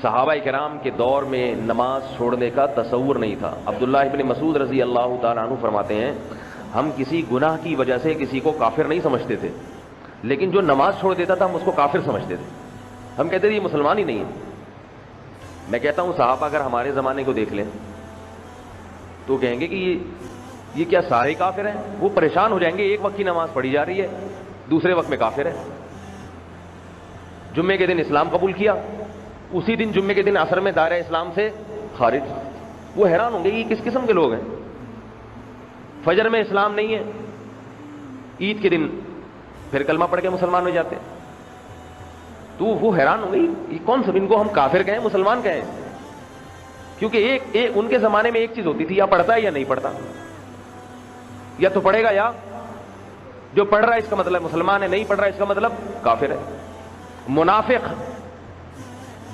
صحابہ کرام کے دور میں نماز چھوڑنے کا تصور نہیں تھا۔ عبداللہ ابن مسعود رضی اللہ تعالیٰ عنہ فرماتے ہیں ہم کسی گناہ کی وجہ سے کسی کو کافر نہیں سمجھتے تھے، لیکن جو نماز چھوڑ دیتا تھا ہم اس کو کافر سمجھتے تھے، ہم کہتے تھے یہ مسلمان ہی نہیں ہے۔ میں کہتا ہوں صحابہ اگر ہمارے زمانے کو دیکھ لیں تو کہیں گے کہ یہ کیا سارے کافر ہیں؟ وہ پریشان ہو جائیں گے، ایک وقت کی نماز پڑھی جا رہی ہے، دوسرے وقت میں کافر ہے۔ جمعے کے دن اسلام قبول کیا، اسی دن جمعے کے دن عصر میں دائرہ اسلام سے خارج، وہ حیران ہوں گے یہ کس قسم کے لوگ ہیں۔ فجر میں اسلام نہیں ہے، عید کے دن پھر کلمہ پڑھ کے مسلمان ہو جاتے ہیں، تو وہ حیران ہوں گے یہ کون سب، ان کو ہم کافر کہیں مسلمان کہیں؟ کیونکہ ایک ان کے زمانے میں ایک چیز ہوتی تھی، یا پڑھتا ہے یا نہیں پڑھتا، یا تو پڑھے گا یا جو پڑھ رہا ہے اس کا مطلب مسلمان ہے، نہیں پڑھ رہا ہے اس کا مطلب کافر ہے۔ منافق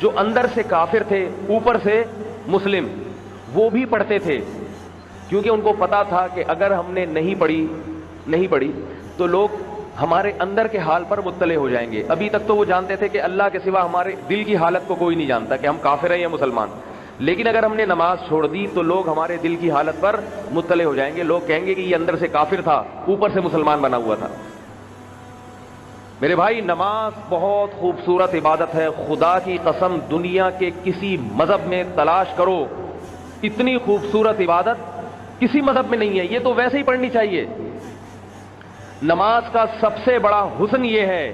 جو اندر سے کافر تھے اوپر سے مسلم، وہ بھی پڑھتے تھے، کیونکہ ان کو پتا تھا کہ اگر ہم نے نہیں پڑھی تو لوگ ہمارے اندر کے حال پر مطلع ہو جائیں گے۔ ابھی تک تو وہ جانتے تھے کہ اللہ کے سوا ہمارے دل کی حالت کو کوئی نہیں جانتا کہ ہم کافر ہیں یا مسلمان، لیکن اگر ہم نے نماز چھوڑ دی تو لوگ ہمارے دل کی حالت پر مطلع ہو جائیں گے، لوگ کہیں گے کہ یہ اندر سے کافر تھا اوپر سے مسلمان بنا ہوا تھا۔ میرے بھائی نماز بہت خوبصورت عبادت ہے، خدا کی قسم دنیا کے کسی مذہب میں تلاش کرو اتنی خوبصورت عبادت کسی مذہب میں نہیں ہے، یہ تو ویسے ہی پڑھنی چاہیے۔ نماز کا سب سے بڑا حسن یہ ہے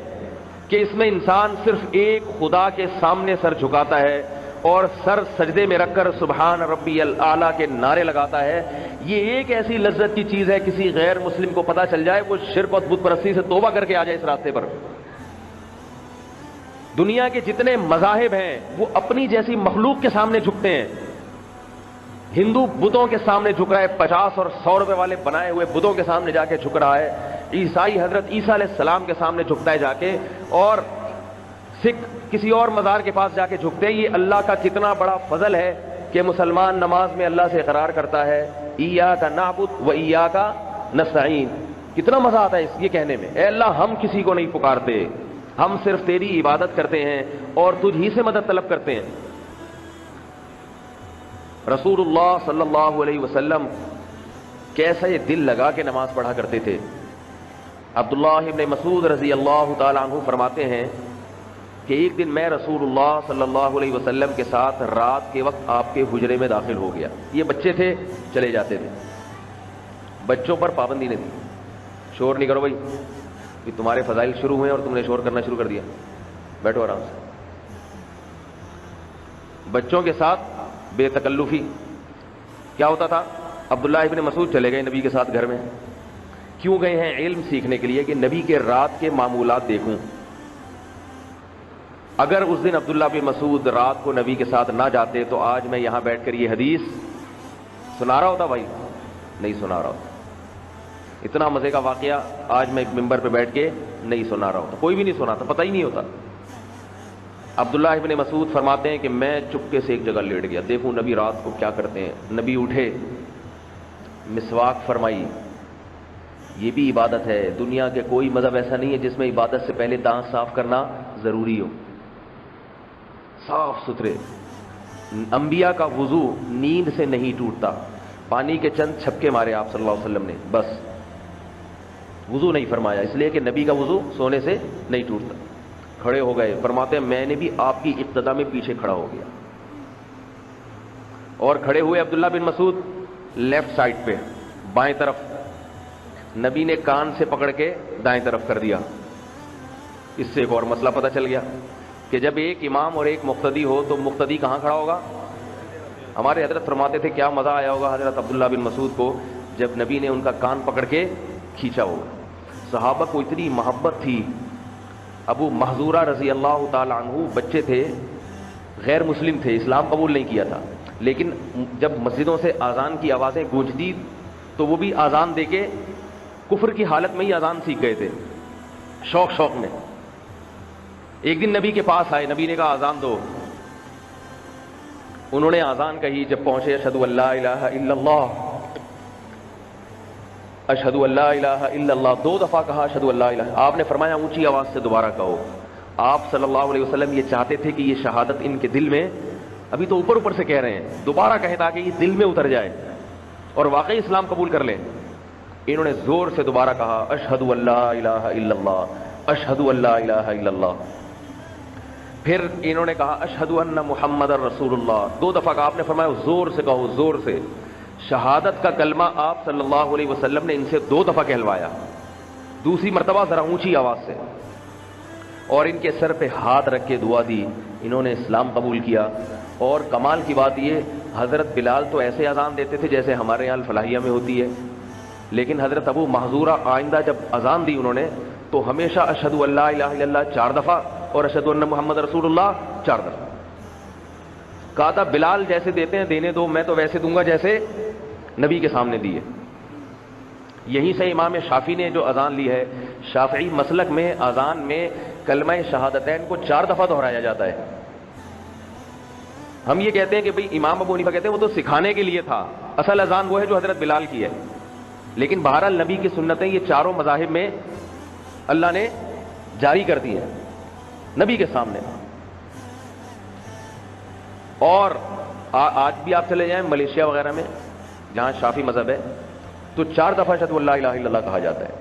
کہ اس میں انسان صرف ایک خدا کے سامنے سر جھکاتا ہے اور سر سجدے میں رکھ کر سبحان ربی الاعلیٰ کے نعرے لگاتا ہے۔ یہ ایک ایسی لذت کی چیز ہے کسی غیر مسلم کو پتہ چل جائے وہ شرک اور بت پرستی سے توبہ کر کے آ جائے اس راستے پر۔ دنیا کے جتنے مذاہب ہیں وہ اپنی جیسی مخلوق کے سامنے جھکتے ہیں۔ ہندو بتوں کے سامنے جھک رہا ہے، 50 اور 100 روپے والے بنائے ہوئے بتوں کے سامنے جا کے جھک رہا ہے۔ عیسائی حضرت عیسیٰ علیہ السلام کے سامنے جھکتا ہے جا کے، اور سکھ کسی اور مزار کے پاس جا کے جھکتے ہیں۔ یہ اللہ کا کتنا بڑا فضل ہے کہ مسلمان نماز میں اللہ سے اقرار کرتا ہے ایاک نعبد و ایاک نستعین۔ کتنا مزہ آتا ہے یہ کہنے میں، اے اللہ ہم کسی کو نہیں پکارتے، ہم صرف تیری عبادت کرتے ہیں اور تجھ ہی سے مدد طلب کرتے ہیں۔ رسول اللہ صلی اللہ علیہ وسلم کیسا یہ دل لگا کے نماز پڑھا کرتے تھے۔ عبداللہ ابن مسعود رضی اللہ تعالیٰ عنہ فرماتے ہیں کہ ایک دن میں رسول اللہ صلی اللہ علیہ وسلم کے ساتھ رات کے وقت آپ کے حجرے میں داخل ہو گیا۔ یہ بچے تھے چلے جاتے تھے، بچوں پر پابندی نہیں تھی، شور نہیں کرو بھائی، کہ تمہارے فضائل شروع ہوئے اور تم نے شور کرنا شروع کر دیا، بیٹھو آرام سے۔ بچوں کے ساتھ بے تکلفی۔ کیا ہوتا تھا؟ عبداللہ ابن مسعود چلے گئے نبی کے ساتھ گھر میں، کیوں گئے ہیں؟ علم سیکھنے کے لیے کہ نبی کے رات کے معمولات دیکھوں۔ اگر اس دن عبداللہ بن مسعود رات کو نبی کے ساتھ نہ جاتے تو آج میں یہاں بیٹھ کر یہ حدیث سنا رہا ہوتا، بھائی نہیں سنا رہا ہوتا۔ اتنا مزے کا واقعہ آج میں ایک ممبر پہ بیٹھ کے نہیں سنا رہا ہوتا، کوئی بھی نہیں سناتا، پتہ ہی نہیں ہوتا۔ عبداللہ ابن مسعود فرماتے ہیں کہ میں چپکے سے ایک جگہ لیٹ گیا، دیکھوں نبی رات کو کیا کرتے ہیں۔ نبی اٹھے، مسواک فرمائی، یہ بھی عبادت ہے۔ دنیا کے کوئی مذہب ایسا نہیں ہے جس میں عبادت سے پہلے دانت صاف کرنا ضروری ہو، صاف ستھرے۔ انبیاء کا وضو نیند سے نہیں ٹوٹتا، پانی کے چند چھپکے مارے آپ صلی اللہ علیہ وسلم نے، بس وضو نہیں فرمایا، اس لیے کہ نبی کا وضو سونے سے نہیں ٹوٹتا۔ کھڑے ہو گئے، فرماتے ہیں میں نے بھی آپ کی اقتدا میں پیچھے کھڑا ہو گیا، اور کھڑے ہوئے عبداللہ بن مسعود لیفٹ سائڈ پہ بائیں طرف، نبی نے کان سے پکڑ کے دائیں طرف کر دیا۔ اس سے ایک اور مسئلہ پتہ چل گیا کہ جب ایک امام اور ایک مقتدی ہو تو مقتدی کہاں کھڑا ہوگا؟ ہمارے حضرت فرماتے تھے کیا مزہ آیا ہوگا حضرت عبداللہ بن مسعود کو جب نبی نے ان کا کان پکڑ کے کھینچا ہوگا۔ صحابہ کو اتنی محبت تھی۔ ابو محذورہ رضی اللہ تعالی عنہ بچے تھے، غیر مسلم تھے، اسلام قبول نہیں کیا تھا، لیکن جب مسجدوں سے اذان کی آوازیں گونجتی تو وہ بھی اذان دے کے کفر کی حالت میں ہی اذان سیکھ گئے تھے، شوق میں۔ ایک دن نبی کے پاس آئے، نبی نے کہا اذان دو، انہوں نے اذان کہی، جب پہنچے اشہد ان لا الہ الا اللہ، اشہد ان لا الہ الا اللہ، 2 دفعہ کہا اشہد ان لا الہ، آپ نے فرمایا اونچی آواز سے دوبارہ کہو، آپ صلی اللہ علیہ وسلم یہ چاہتے تھے کہ یہ شہادت ان کے دل میں، ابھی تو اوپر اوپر سے کہہ رہے ہیں، دوبارہ کہیں تاکہ یہ دل میں اتر جائے اور واقعی اسلام قبول کر لیں۔ انہوں نے زور سے دوبارہ کہا اشہد ان لا الہ الا اللہ، اشہد ان لا الہ الا اللہ۔ پھر انہوں نے کہا اشہد ان محمد رسول اللہ، 2 دفعہ کہا۔ آپ نے فرمایا زور سے کہو، زور سے۔ شہادت کا کلمہ آپ صلی اللہ علیہ وسلم نے ان سے 2 دفعہ کہلوایا، دوسری مرتبہ ذرا اونچی آواز سے، اور ان کے سر پہ ہاتھ رکھ کے دعا دی۔ انہوں نے اسلام قبول کیا۔ اور کمال کی بات یہ، حضرت بلال تو ایسے اذان دیتے تھے جیسے ہمارے یہاں الفلاحیہ میں ہوتی ہے، لیکن حضرت ابو محذورہ آئندہ جب اذان دی انہوں نے تو ہمیشہ اشہد ان لا الہ الا اللہ 4 دفعہ اور اشہد ان محمد رسول اللہ 4 دفعہ کہا تھا۔ بلال جیسے دیتے ہیں دینے دو، میں تو ویسے دوں گا جیسے نبی کے سامنے دیے۔ یہیں سے امام شافعی نے جو اذان لی ہے، شافعی مسلک میں اذان میں کلمہ شہادتین کو 4 دفعہ دہرایا جاتا ہے۔ ہم یہ کہتے ہیں کہ بھئی امام ابو حنیفہ کہتے ہیں وہ تو سکھانے کے لیے تھا، اصل اذان وہ ہے جو حضرت بلال کی ہے، لیکن بہرحال نبی کی سنتیں یہ چاروں مذاہب میں اللہ نے جاری کر دی ہیں نبی کے سامنے۔ اور آج بھی آپ چلے جائیں ملیشیا وغیرہ میں جہاں شافعی مذہب ہے تو 4 دفعہ اشہد ان لا الہ الا اللہ کہا جاتا ہے۔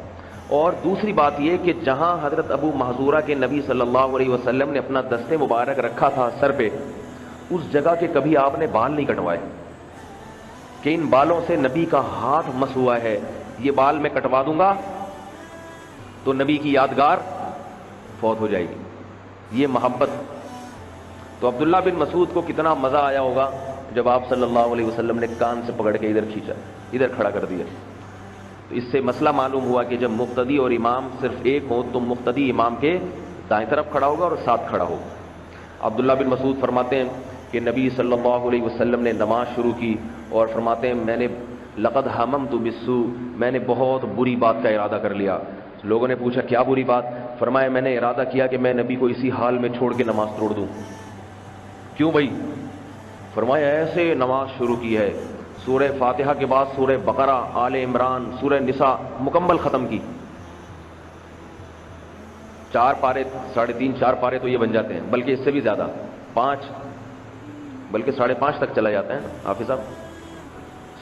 اور دوسری بات یہ کہ جہاں حضرت ابو محذورہ کے نبی صلی اللہ علیہ وسلم نے اپنا دست مبارک رکھا تھا سر پہ، اس جگہ کے کبھی آپ نے بال نہیں کٹوائے کہ ان بالوں سے نبی کا ہاتھ مس ہوا ہے، یہ بال میں کٹوا دوں گا تو نبی کی یادگار فوت ہو جائے گی۔ یہ محبت۔ تو عبداللہ بن مسعود کو کتنا مزہ آیا ہوگا جب آپ صلی اللہ علیہ وسلم نے کان سے پکڑ کے ادھر کھینچا، ادھر کھڑا کر دیا۔ تو اس سے مسئلہ معلوم ہوا کہ جب مقتدی اور امام صرف ایک ہو تو مقتدی امام کے دائیں طرف کھڑا ہوگا اور ساتھ کھڑا ہوگا۔ عبداللہ بن مسعود فرماتے ہیں کہ نبی صلی اللہ علیہ وسلم نے نماز شروع کی اور فرماتے ہیں میں نے لقد حممت بالسوء، میں نے بہت بری بات کا ارادہ کر لیا۔ لوگوں نے پوچھا کیا بری بات؟ فرمایا میں نے ارادہ کیا کہ میں نبی کو اسی حال میں چھوڑ کے نماز توڑ دوں۔ کیوں بھائی؟ فرمایا ایسے نماز شروع کی ہے، سورہ فاتحہ کے بعد سورہ بقرہ، آل عمران، سورہ نساء مکمل ختم کی۔ 4 پارے، 3.5 4 پارے تو یہ بن جاتے ہیں، بلکہ اس سے بھی زیادہ، 5 بلکہ 5.5 تک چلا جاتا ہے حافظ صاحب۔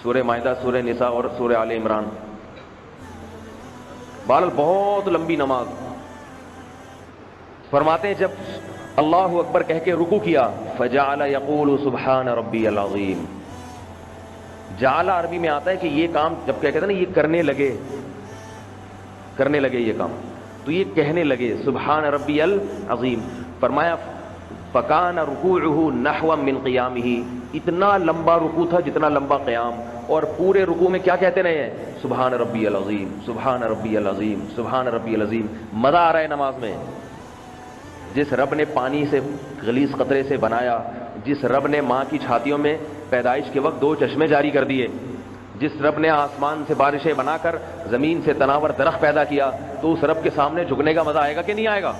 سورہ مائدہ، سورہ نساء اور سورہ آل عمران، بہرحال بہت لمبی نماز۔ فرماتے ہیں جب اللہ اکبر کہہ کے رکوع کیا، فجعل یقول سبحان ربی العظیم۔ جعل عربی میں آتا ہے کہ یہ کام جب کہتے ہیں نا یہ کرنے لگے یہ کام، تو یہ کہنے لگے سبحان ربی العظیم۔ فرمایا فکان رکوعہ نحو من قیامہ، اتنا لمبا رکوع تھا جتنا لمبا قیام، اور پورے رکوع میں کیا کہتے رہے ہیں؟ سبحان ربی العظیم، سبحان ربی العظیم، سبحان ربی العظیم۔ مزہ آ رہا ہے نماز میں۔ جس رب نے پانی سے غلیظ قطرے سے بنایا، جس رب نے ماں کی چھاتیوں میں پیدائش کے وقت 2 چشمے جاری کر دیے، جس رب نے آسمان سے بارشیں بنا کر زمین سے تناور درخت پیدا کیا، تو اس رب کے سامنے جھکنے کا مزہ آئے گا کہ نہیں آئے گا؟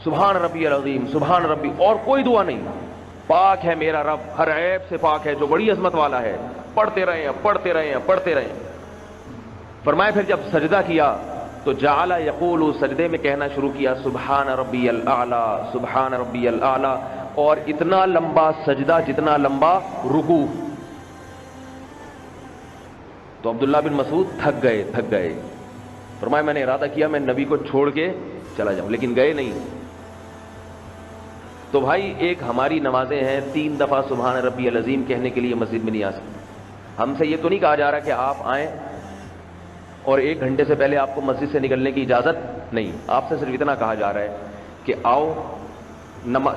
سبحان ربی العظیم، سبحان ربی، اور کوئی دعا نہیں۔ پاک ہے میرا رب، ہر عیب سے پاک ہے، جو بڑی عظمت والا ہے۔ پڑھتے رہے ہیں، پڑھتے رہے ہیں، پڑھتے رہے ہیں۔ فرمایا پھر جب سجدہ کیا تو جعل یقول، سجدے میں کہنا شروع کیا سبحان ربی الاعلی، سبحان ربی الاعلی، اور اتنا لمبا سجدہ جتنا لمبا رکوع۔ تو عبداللہ بن مسعود تھک گئے۔ فرمایا میں نے ارادہ کیا میں نبی کو چھوڑ کے چلا جاؤں، لیکن گئے نہیں۔ تو بھائی ایک ہماری نمازیں ہیں 3 دفعہ سبحان ربی العظیم کہنے کے لیے مسجد میں نہیں آ سکتے۔ ہم سے یہ تو نہیں کہا جا رہا کہ آپ آئیں اور 1 گھنٹے سے پہلے آپ کو مسجد سے نکلنے کی اجازت نہیں، آپ سے صرف اتنا کہا جا رہا ہے کہ آؤ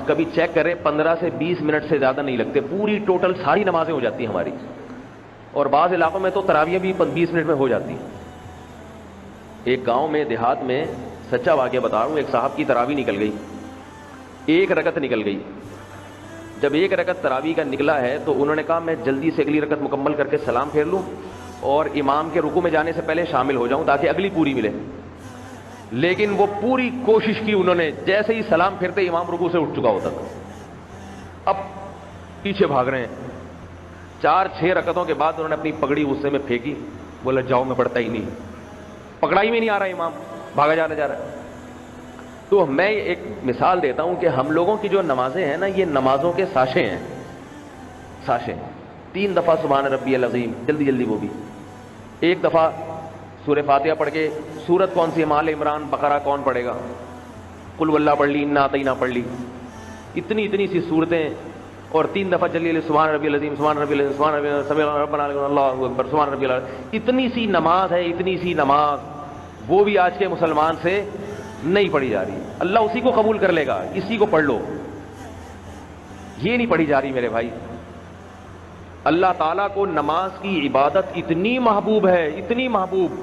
کبھی چیک کریں 15 سے 20 منٹ سے زیادہ نہیں لگتے، پوری ٹوٹل ساری نمازیں ہو جاتی ہیں ہماری، اور بعض علاقوں میں تو تراویح بھی 20 منٹ میں ہو جاتی ہیں۔ ایک گاؤں میں دیہات میں سچا واقعہ بتا رہا ہوں، ایک صاحب کی تراویح نکل گئی، 1 رکعت نکل گئی۔ جب 1 رکعت تراویح کا نکلا ہے تو انہوں نے کہا میں جلدی سے اگلی رکعت مکمل کر کے سلام پھیر لوں اور امام کے رکوع میں جانے سے پہلے شامل ہو جاؤں تاکہ اگلی پوری ملے۔ لیکن وہ پوری کوشش کی انہوں نے، جیسے ہی سلام پھرتے امام رکوع سے اٹھ چکا ہوتا تھا، اب پیچھے بھاگ رہے ہیں۔ 4-6 رکعتوں کے بعد انہوں نے اپنی پگڑی غصے میں پھینکی، بولا جاؤ میں پڑھتا ہی نہیں، پکڑائی میں نہیں آ رہا امام۔ بھاگا جا رہا ہے. تو میں ایک مثال دیتا ہوں کہ ہم لوگوں کی جو نمازیں ہیں نا، یہ نمازوں کے ساشے ہیں، ساشے. 3 دفعہ سبحان ربی العظیم، جلدی جلدی وہ بھی. 1 دفعہ سورہ فاتحہ پڑھ کے سورت کون سی ہے، آل عمران بقرہ کون پڑھے گا، قل واللہ پڑھ لی، انا اعطینہ پڑھ لی. اتنی سی صورتیں. اور 3 دفعہ جلدی جلدی سبحان ربی العظیم، سبحان ربی العظیم، سبحان ربی العظیم، سبحان ربنا اللہ اکبر، سبحان ربی العظیم. اتنی سی نماز ہے، اتنی سی نماز، وہ بھی آج کے مسلمان سے نہیں پڑھی جا رہی. اللہ اسی کو قبول کر لے گا، اسی کو پڑھ لو. یہ نہیں پڑھی جا رہی میرے بھائی. اللہ تعالیٰ کو نماز کی عبادت اتنی محبوب ہے، اتنی محبوب.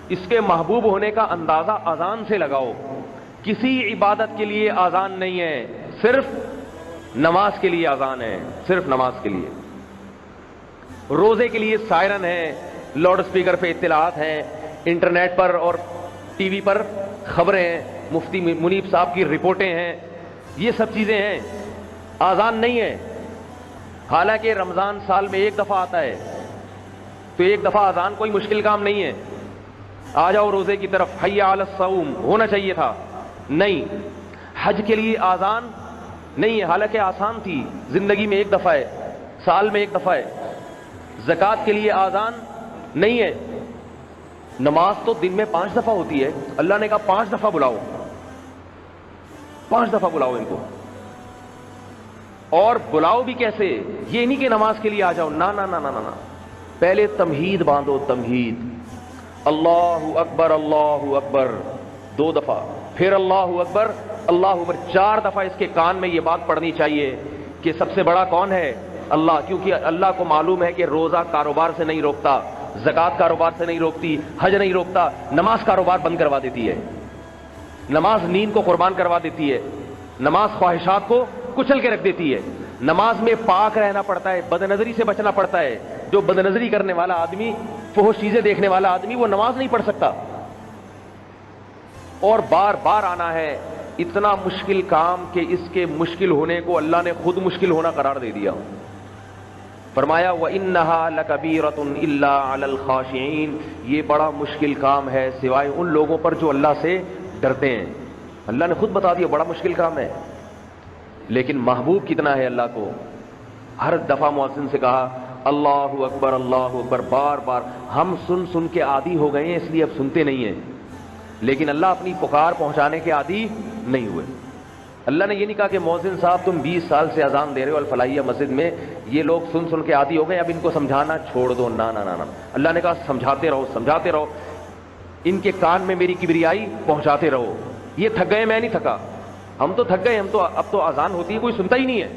اس کے محبوب ہونے کا اندازہ اذان سے لگاؤ. کسی عبادت کے لیے اذان نہیں ہے، صرف نماز کے لیے اذان ہے، صرف نماز کے لیے. روزے کے لیے سائرن ہے، لاؤڈ اسپیکر پہ اطلاعات ہیں، انٹرنیٹ پر اور ٹی وی پر خبریں ہیں، مفتی منیب صاحب کی رپورٹیں ہیں، یہ سب چیزیں ہیں. اذان نہیں ہے. حالانکہ رمضان سال میں 1 دفعہ آتا ہے، تو 1 دفعہ اذان کوئی مشکل کام نہیں ہے. آ جاؤ روزے کی طرف، حی علی الصوم ہونا چاہیے تھا، نہیں. حج کے لیے اذان نہیں ہے، حالانکہ آسان تھی، زندگی میں 1 دفعہ ہے، سال میں 1 دفعہ ہے. زکوٰۃ کے لیے اذان نہیں ہے. نماز تو دن میں 5 دفعہ ہوتی ہے. اللہ نے کہا 5 دفعہ بلاؤ، 5 دفعہ بلاؤ ان کو. اور بلاؤ بھی کیسے؟ یہ نہیں کہ نماز کے لیے آ جاؤ، نا نا نا نا نا. پہلے تمہید باندھو، تمہید. اللہ اکبر، اللہ اکبر 2 دفعہ، پھر اللہ اکبر، اللہ اکبر 4 دفعہ. اس کے کان میں یہ بات پڑھنی چاہیے کہ سب سے بڑا کون ہے؟ اللہ. کیونکہ اللہ کو معلوم ہے کہ روزہ کاروبار سے نہیں روکتا، زکوٰۃ کاروبار سے نہیں روکتی، حج نہیں روکتا، نماز کاروبار بند کروا دیتی ہے. نماز نیند کو قربان کروا دیتی ہے. نماز خواہشات کو کچل کے رکھ دیتی ہے. نماز میں پاک رہنا پڑتا ہے، بد نظری سے بچنا پڑتا ہے. جو بد نظری کرنے والا آدمی، فحش چیزیں دیکھنے والا آدمی، وہ نماز نہیں پڑھ سکتا. اور بار بار آنا ہے. اتنا مشکل کام کہ اس کے مشکل ہونے کو اللہ نے خود مشکل ہونا قرار دے دیا. فرمایا وَإِنَّهَا لَكَبِيرَةٌ إِلَّا عَلَى الْخَاشِعِينَ، یہ بڑا مشکل کام ہے سوائے ان لوگوں پر جو اللہ سے ڈرتے ہیں. اللہ نے خود بتا دیا بڑا مشکل کام ہے. لیکن محبوب کتنا ہے اللہ کو. ہر دفعہ مؤذن سے کہا اللہ اکبر، اللہ اکبر، بار بار. ہم سن کے عادی ہو گئے ہیں، اس لیے اب سنتے نہیں ہیں. لیکن اللہ اپنی پکار پہنچانے کے عادی نہیں ہوئے. اللہ نے یہ نہیں کہا کہ مؤذن صاحب تم 20 سال سے اذان دے رہے ہو الفلاحیہ مسجد میں، یہ لوگ سن کے عادی ہو گئے، اب ان کو سمجھانا چھوڑ دو. نا نا نا نا. اللہ نے کہا سمجھاتے رہو، سمجھاتے رہو، ان کے کان میں میری کبریائی پہنچاتے رہو. یہ تھک گئے، میں نہیں تھکا. ہم تو تھک گئے. ہم تو اب تو اذان ہوتی ہے کوئی سنتا ہی نہیں ہے.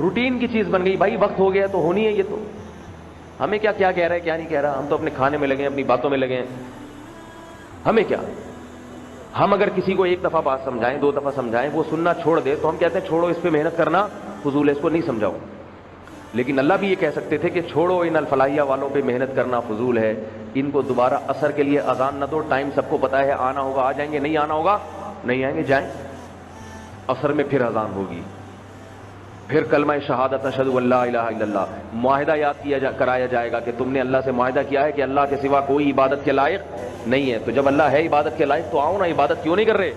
روٹین کی چیز بن گئی بھائی، وقت ہو گیا تو ہونی ہے. یہ تو ہمیں کیا کہہ رہا ہے کیا نہیں کہہ رہا، ہم تو اپنے کھانے میں لگے ہیں، اپنی باتوں میں لگے ہیں. ہمیں کیا. ہم اگر کسی کو 1 دفعہ بات سمجھائیں، 2 دفعہ سمجھائیں، وہ سننا چھوڑ دے تو ہم کہتے ہیں چھوڑو، اس پہ محنت کرنا فضول ہے، اس کو نہیں سمجھاؤ. لیکن اللہ بھی یہ کہہ سکتے تھے کہ چھوڑو ان الفلاحیہ والوں پہ محنت کرنا فضول ہے، ان کو دوبارہ عصر کے لیے اذان نہ دو. ٹائم سب کو پتہ ہے، آنا ہوگا آ جائیں گے، نہیں آنا ہوگا نہیں آئیں گے، جائیں. عصر میں پھر اذان ہوگی، پھر کلمہ شہادت اشہد ان لا الہ الا اللہ، معاہدہ یاد کرایا جائے گا کہ تم نے اللہ سے معاہدہ کیا ہے کہ اللہ کے سوا کوئی عبادت کے لائق نہیں ہے. تو جب اللہ ہے عبادت کے لائق تو آؤ نا، عبادت کیوں نہیں کر رہے؟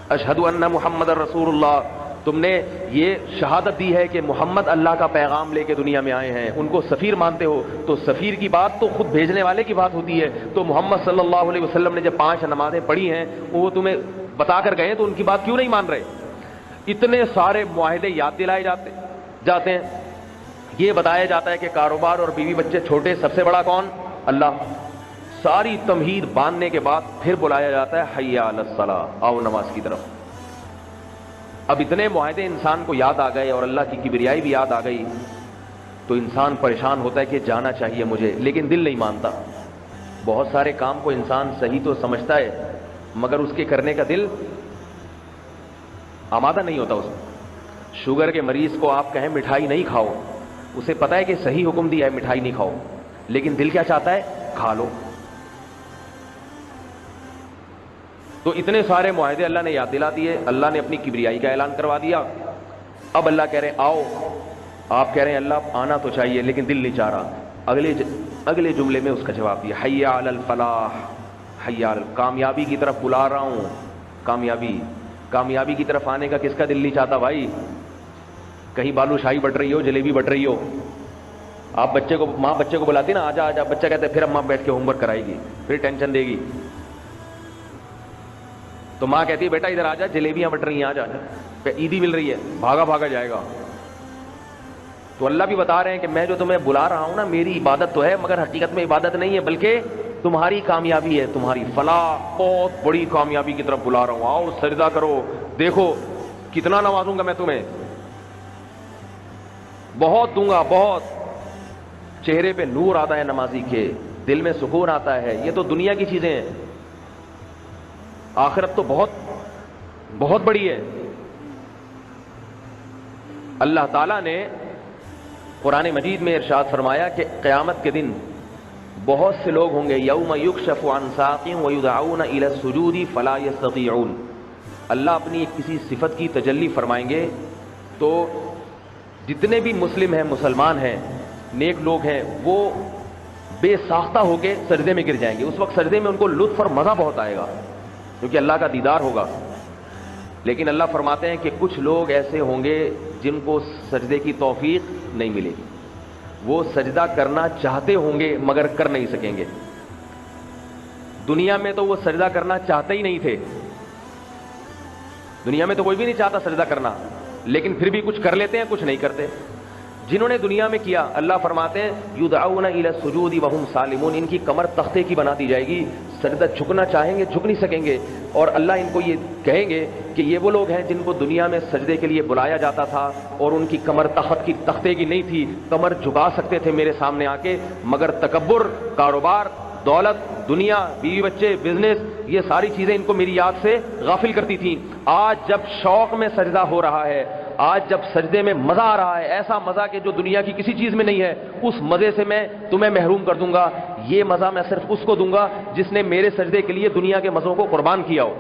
اشہد ان محمد رسول اللہ، تم نے یہ شہادت دی ہے کہ محمد اللہ کا پیغام لے کے دنیا میں آئے ہیں، ان کو سفیر مانتے ہو. تو سفیر کی بات تو خود بھیجنے والے کی بات ہوتی ہے. تو محمد صلی اللہ علیہ وسلم نے جب 5 نمازیں پڑھی ہیں، وہ تمہیں بتا کر گئے، تو ان کی بات کیوں نہیں مان رہے؟ اتنے سارے معاہدے یاد دلائے جاتے ہیں. یہ بتایا جاتا ہے کہ کاروبار اور بیوی بچے چھوٹے، سب سے بڑا کون؟ اللہ. ساری تمہید باندھنے کے بعد پھر بلایا جاتا ہے حی علی الصلاۃ، آؤ نماز کی طرف. اب اتنے معاہدے انسان کو یاد آ گئے اور اللہ کی کبریائی بھی یاد آ گئی، تو انسان پریشان ہوتا ہے کہ جانا چاہیے مجھے، لیکن دل نہیں مانتا. بہت سارے کام کو انسان صحیح تو سمجھتا ہے، مگر اس کے کرنے کا دل آمادہ نہیں ہوتا. اس شوگر کے مریض کو آپ کہیں مٹھائی نہیں کھاؤ، اسے پتا ہے کہ صحیح حکم دیا ہے مٹھائی نہیں کھاؤ، لیکن دل کیا چاہتا ہے؟ کھا لو. تو اتنے سارے معاہدے اللہ نے یاد دلا دیے، اللہ نے اپنی کبریائی کا اعلان کروا دیا. اب اللہ کہہ رہے ہیں آؤ، آپ کہہ رہے ہیں اللہ آنا تو چاہیے لیکن دل نہیں چاہ رہا. اگلے جملے میں اس کا جواب دیا حی علی الفلاح، حیال کامیابی کی طرف بلا رہا ہوں. کامیابی کی طرف آنے کا کس کا دل نہیں چاہتا بھائی؟ کہیں بالو شاہی بٹ رہی ہو، جلیبی بٹ رہی ہو، آپ ماں بچے کو بلاتی نا آجا آجا، بچہ کہتا ہے پھر اماں بیٹھ کے ہوم ورک کرائے گی، پھر ٹینشن دے گی. تو ماں کہتی ہے بیٹا ادھر آجا، جلیبیاں بٹ رہی ہیں، آجا عیدی مل رہی ہے، بھاگا بھاگا جائے گا. تو اللہ بھی بتا رہے ہیں کہ میں جو تمہیں بلا رہا ہوں نا، میری عبادت تو ہے مگر حقیقت میں عبادت نہیں ہے، بلکہ تمہاری کامیابی ہے، تمہاری فلاح، بہت بڑی کامیابی کی طرف بلا رہا ہوں. آؤ سجدہ کرو، دیکھو کتنا نوازوں گا میں تمہیں، بہت دوں گا بہت. چہرے پہ نور آتا ہے نمازی کے، دل میں سکون آتا ہے. یہ تو دنیا کی چیزیں ہیں، آخرت تو بہت بہت بڑی ہے. اللہ تعالیٰ نے قرآن مجید میں ارشاد فرمایا کہ قیامت کے دن بہت سے لوگ ہوں گے، یوم یکشف عن ساق ویدعون الی السجود فلا یستطیعون. اللہ اپنی ایک کسی صفت کی تجلی فرمائیں گے تو جتنے بھی مسلم ہیں، مسلمان ہیں، نیک لوگ ہیں، وہ بے ساختہ ہو کے سجدے میں گر جائیں گے. اس وقت سجدے میں ان کو لطف اور مزہ بہت آئے گا کیونکہ اللہ کا دیدار ہوگا. لیکن اللہ فرماتے ہیں کہ کچھ لوگ ایسے ہوں گے جن کو سجدے کی توفیق نہیں ملے گی. وہ سجدہ کرنا چاہتے ہوں گے مگر کر نہیں سکیں گے. دنیا میں تو وہ سجدہ کرنا چاہتے ہی نہیں تھے، دنیا میں تو کوئی بھی نہیں چاہتا سجدہ کرنا، لیکن پھر بھی کچھ کر لیتے ہیں، کچھ نہیں کرتے. جنہوں نے دنیا میں کیا، اللہ فرماتے ہیں یدعون الی السجود وہم سالمون، ان کی کمر تختے کی بنا دی جائے گی، سجدہ جھکنا چاہیں گے جھک نہیں سکیں گے. اور اللہ ان کو یہ کہیں گے کہ یہ وہ لوگ ہیں جن کو دنیا میں سجدے کے لیے بلایا جاتا تھا اور ان کی کمر تختے کی نہیں تھی، کمر جھکا سکتے تھے میرے سامنے آ کے، مگر تکبر، کاروبار، دولت، دنیا، بیوی بچے، بزنس، یہ ساری چیزیں ان کو میری یاد سے غافل کرتی تھیں. آج جب شوق میں سجدہ ہو رہا ہے، آج جب سجدے میں مزہ آ رہا ہے، ایسا مزہ کہ جو دنیا کی کسی چیز میں نہیں ہے، اس مزے سے میں تمہیں محروم کر دوں گا. یہ مزہ میں صرف اس کو دوں گا جس نے میرے سجدے کے لیے دنیا کے مزوں کو قربان کیا ہو.